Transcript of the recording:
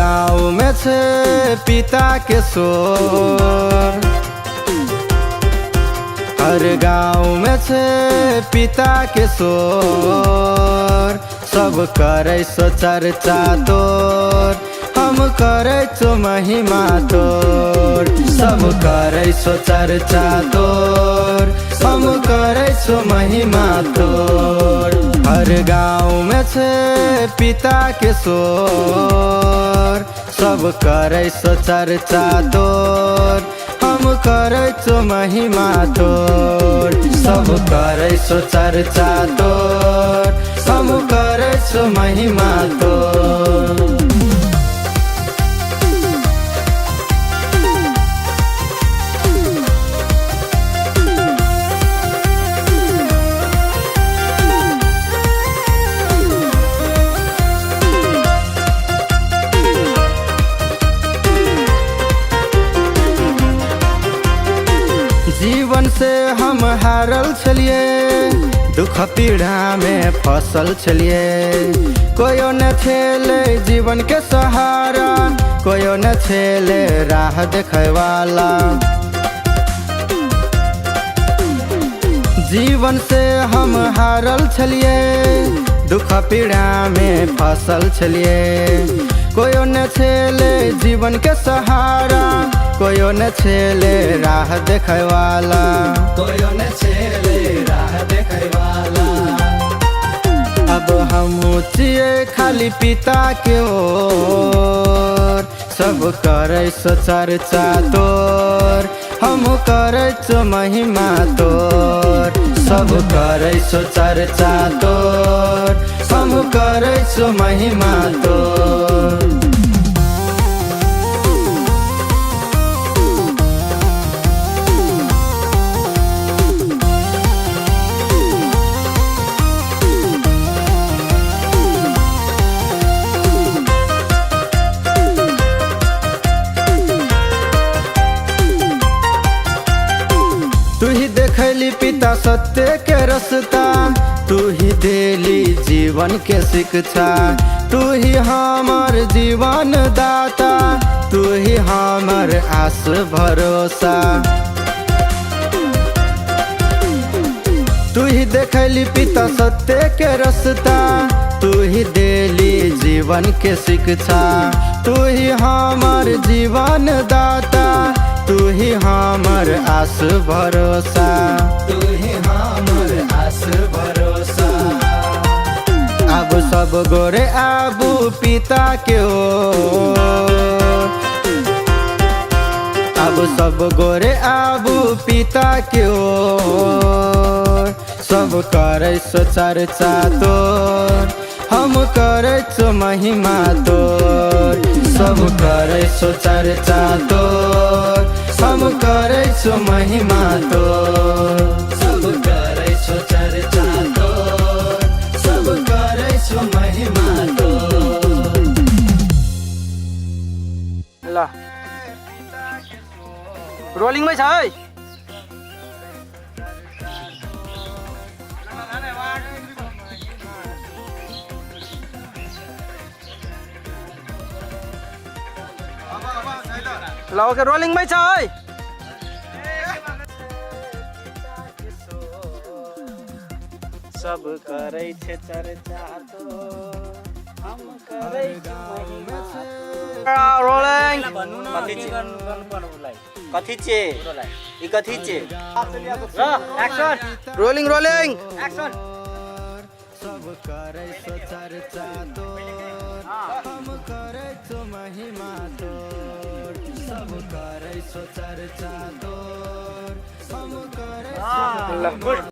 गाँव में छे पिता के शोर, हर गाँव में छे पिता के शोर। सब करे सो चर्चा तोर, हम करे सो महिमा तोर। सब करे सो चर्चा तोर, हम करे सो महिमा तोर। हर गाँव में छे पिता के शोर, सब करे सो चर्चा तोर, हम करे सो महिमा तोर। सब करे सो चर्चा तोर, हम करे सो महिमा तोर। जीवन से हम हारल छलिए, दुख पीड़ा में फसल छलिए। कोयो न छेले जीवन के सहारा, कोयो न छेले राह देखे वाला। जीवन से हम हारल छलिए, दुख पीड़ा में फसल छलिए। कोयो न छेले जीवन के सहारा, कोयो न छेले राह देखे वाला। कोयो न छेले राह देखे वाला। अब हम छिए खाली पिता के ओर, सब करे सो चर्चा तोर, हम करे सो महिमा तोर। सब करे सो चर्चा तोर, हम करे सो महिमा तोर। तू ही देखली पिता सत्य के रास्ता, तू ही देली जीवन के शिक्षा। तू ही हमार जीवन दाता, तू ही हमार आस भरोसा। तू ही देखली पिता सत्य के रास्ता, तू ही देली जीवन के शिक्षा। तू ही हमार जीवन दाता, तू ही हमार आस भरोसा। तू ही हमार आस भरोसा। अब सब गोरे आबू पिता के ओर, अब सब गोरे आबू पिता के ओर। सब करे सो चर्चा तोर, हम करे सो महिमा तोर। सब करे सो चर्चा तोर, हम करे सो महिमा तोर। सब करे सो चर्चा तोर, सब करे सो महिमा तोर। ल रोलिङ मै छ है। ल ओके रोलिङ मै छ है। सब करे छे चर्चा तो हम करे रोलिङ कथी छे ई कथी छे र एक्सन रोलिङ रोलिङ एक्सन। सब करे सो चर्चा तोर, हम करे सो महिमा तोर। सब करे सो चर्चा तोर, हम करे सो